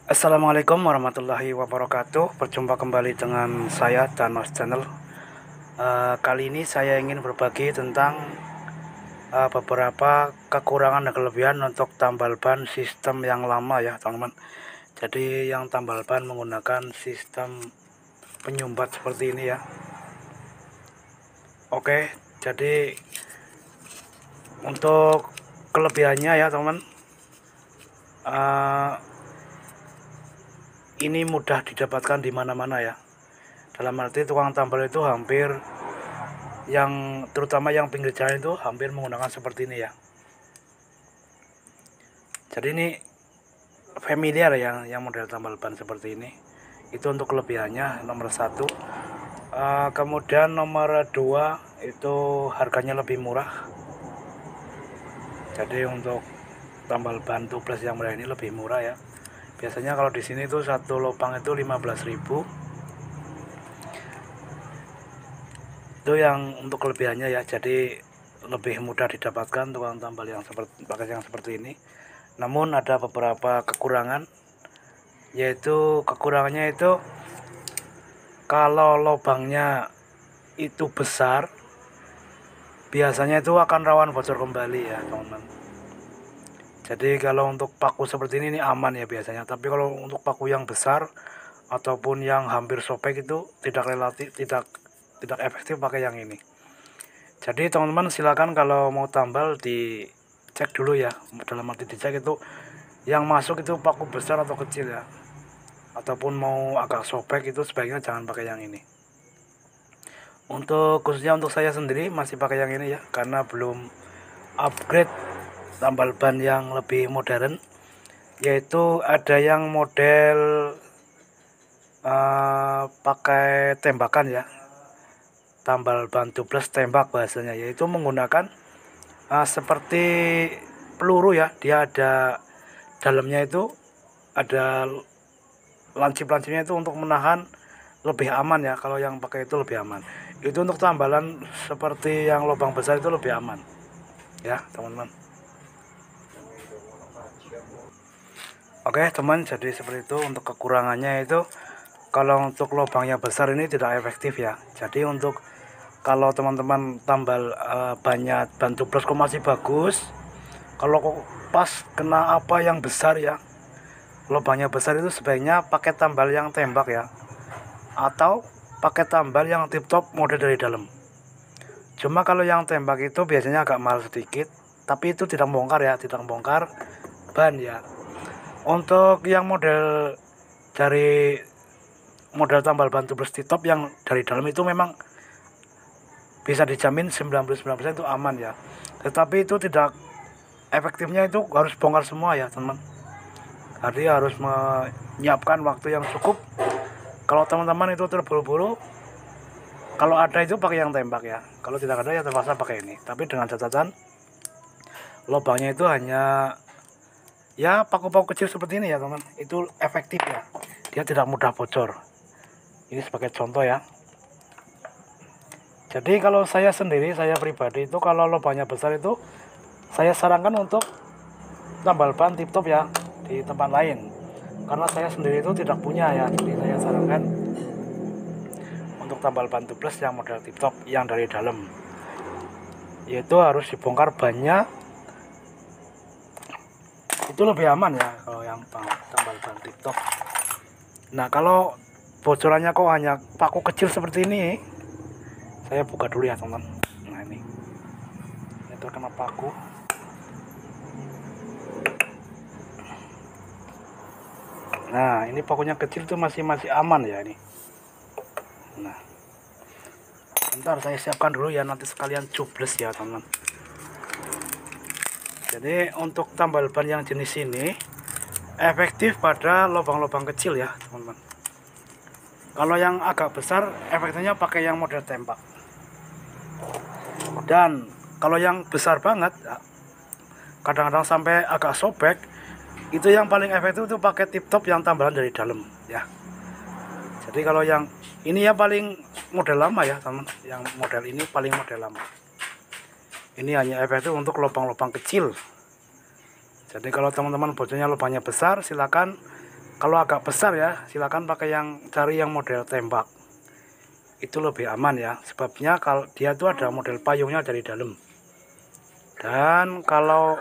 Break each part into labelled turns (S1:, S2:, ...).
S1: Assalamualaikum warahmatullahi wabarakatuh. Berjumpa kembali dengan saya Danos Channel. Kali ini saya ingin berbagi tentang beberapa kekurangan dan kelebihan untuk tambal ban sistem yang lama ya teman-teman. Jadi yang tambal ban menggunakan sistem penyumbat seperti ini ya. Oke, jadi untuk kelebihannya ya teman-teman, ini mudah didapatkan di mana-mana ya. Dalam arti tukang tambal itu hampir, yang terutama yang pinggir jalan itu hampir menggunakan seperti ini ya. Jadi ini familiar yang model tambal ban seperti ini. Itu untuk kelebihannya nomor satu. Kemudian nomor dua itu harganya lebih murah. Jadi untuk tambal ban tubeless yang murah ini lebih murah ya. Biasanya kalau di sini tuh satu lubang itu 15.000. Itu yang untuk kelebihannya ya. Jadi lebih mudah didapatkan tukang tambal yang seperti ini. Namun ada beberapa kekurangan, yaitu kekurangannya itu kalau lubangnya itu besar, biasanya itu akan rawan bocor kembali ya teman-teman. Jadi kalau untuk paku seperti ini aman ya biasanya, tapi kalau untuk paku yang besar ataupun yang hampir sobek itu tidak efektif pakai yang ini. Jadi teman-teman silakan kalau mau tambal dicek dulu ya, dalam arti dicek itu yang masuk itu paku besar atau kecil ya, ataupun mau agak sobek itu sebaiknya jangan pakai yang ini. Untuk khususnya untuk saya sendiri masih pakai yang ini ya, karena belum upgrade tambal ban yang lebih modern, yaitu ada yang model pakai tembakan ya, tambal ban tubeless tembak bahasanya, yaitu menggunakan seperti peluru ya. Dia ada dalamnya itu ada lancip-lancipnya itu untuk menahan, lebih aman ya. Kalau yang pakai itu lebih aman. Itu untuk tambalan seperti yang lubang besar itu lebih aman ya teman-teman. Oke teman, jadi seperti itu untuk kekurangannya itu. Kalau untuk lubangnya besar ini tidak efektif ya. Jadi untuk kalau teman-teman tambal banyak ban tubeless kok masih bagus, kalau pas kena apa yang besar ya, lubangnya besar, itu sebaiknya pakai tambal yang tembak ya, atau pakai tambal yang tip top model dari dalam. Cuma kalau yang tembak itu biasanya agak mahal sedikit, tapi itu tidak bongkar ya, tidak bongkar ban ya. Untuk yang model tambal ban tubeless tip top yang dari dalam itu memang bisa dijamin 99% itu aman ya. Tetapi itu tidak efektifnya, itu harus bongkar semua ya teman. Jadi harus menyiapkan waktu yang cukup. Kalau teman-teman itu terburu-buru, kalau ada itu pakai yang tembak ya. Kalau tidak ada ya terpaksa pakai ini. Tapi dengan catatan lubangnya itu hanya ya paku-paku kecil seperti ini ya teman. Itu efektif ya. Dia tidak mudah bocor. Ini sebagai contoh ya. Jadi kalau saya sendiri, saya pribadi itu kalau lubangnya besar itu saya sarankan untuk tambal ban tip top ya di tempat lain. Karena saya sendiri itu tidak punya ya. Jadi saya sarankan untuk tambal ban tubeless yang model tip top yang dari dalam, yaitu harus dibongkar bannya. Itu lebih aman ya kalau yang tambal ban tip top. Nah kalau bocorannya kok hanya paku kecil seperti ini, saya buka dulu ya teman. Nah ini terkena paku. Nah ini pakunya kecil tuh masih aman ya ini. Nah bentar saya siapkan dulu ya, nanti sekalian cubles ya teman. Jadi untuk tambal ban yang jenis ini efektif pada lubang-lubang kecil ya teman-teman. Kalau yang agak besar efektifnya pakai yang model tembak. Dan kalau yang besar banget kadang-kadang sampai agak sobek, itu yang paling efektif itu pakai tip top yang tambalan dari dalam ya. Jadi kalau yang ini ya paling model lama ya teman, yang model ini paling model lama. Ini hanya efektif untuk lubang-lubang kecil. Jadi kalau teman-teman bocornya lubangnya besar, silakan Kalau agak besar ya, silakan pakai cari yang model tembak. Itu lebih aman ya, sebabnya kalau dia tuh ada model payungnya dari dalam. Dan kalau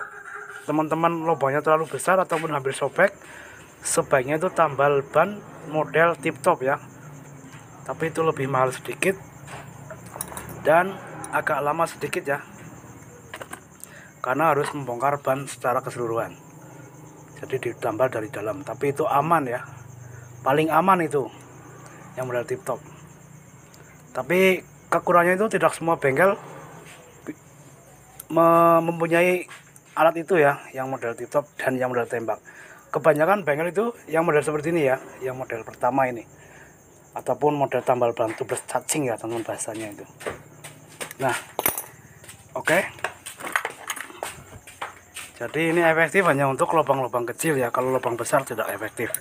S1: teman-teman lubangnya terlalu besar ataupun hampir sobek, sebaiknya itu tambal ban model tip top ya. Tapi itu lebih mahal sedikit dan agak lama sedikit ya, karena harus membongkar ban secara keseluruhan. Jadi ditambal dari dalam, tapi itu aman ya, paling aman itu yang model tip top. Tapi kekurangannya itu tidak semua bengkel mempunyai alat itu ya, yang model tip top dan yang model tembak. Kebanyakan bengkel itu yang model seperti ini ya, yang model pertama ini, ataupun model tambal ban tubeless cacing ya teman bahasanya itu. Nah, oke. Jadi ini efektif hanya untuk lubang-lubang kecil ya, kalau lubang besar tidak efektif.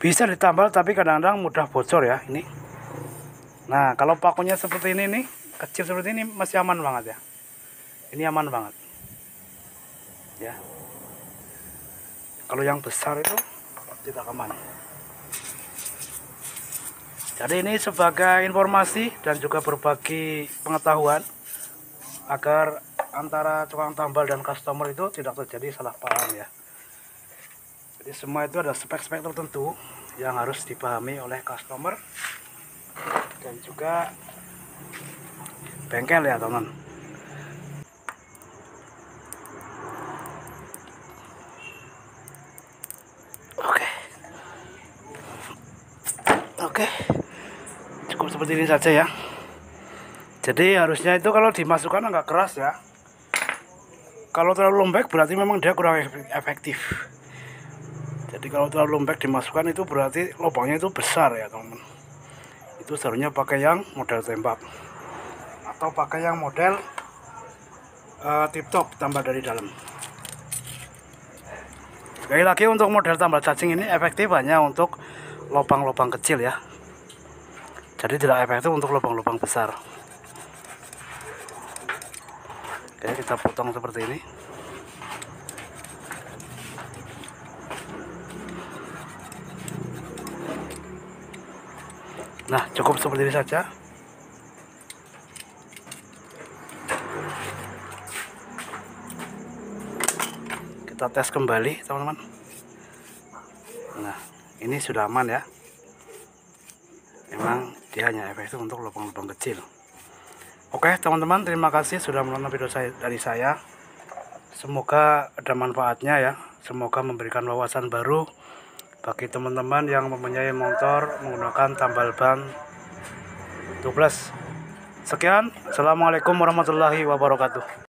S1: Bisa ditambal tapi kadang-kadang mudah bocor ya ini. Nah, kalau pakunya seperti ini nih, kecil seperti ini masih aman banget ya. Ini aman banget. Ya. Kalau yang besar itu tidak aman. Jadi ini sebagai informasi dan juga berbagi pengetahuan agar antara tukang tambal dan customer itu tidak terjadi salah paham ya. Jadi semua itu ada spek-spek tertentu yang harus dipahami oleh customer dan juga bengkel ya teman. Oke, cukup seperti ini saja ya. Jadi harusnya itu kalau dimasukkan agak keras ya. Kalau terlalu lembek berarti memang dia kurang efektif. Jadi kalau terlalu lembek dimasukkan itu berarti lubangnya itu besar ya teman. Itu seharusnya pakai yang model tembak atau pakai yang model tip top tambah dari dalam. Sekali lagi untuk model tambal cacing ini efektif hanya untuk lubang-lubang kecil ya. Jadi tidak efektif untuk lubang-lubang besar. Oke, kita potong seperti ini. Nah, cukup seperti ini saja. Kita tes kembali, teman-teman. Nah, ini sudah aman ya. Memang dia hanya efektif untuk lubang-lubang kecil. Oke teman-teman, terima kasih sudah menonton video dari saya. Semoga ada manfaatnya ya. Semoga memberikan wawasan baru bagi teman-teman yang mempunyai motor menggunakan tambal ban tubeless. Sekian, assalamualaikum warahmatullahi wabarakatuh.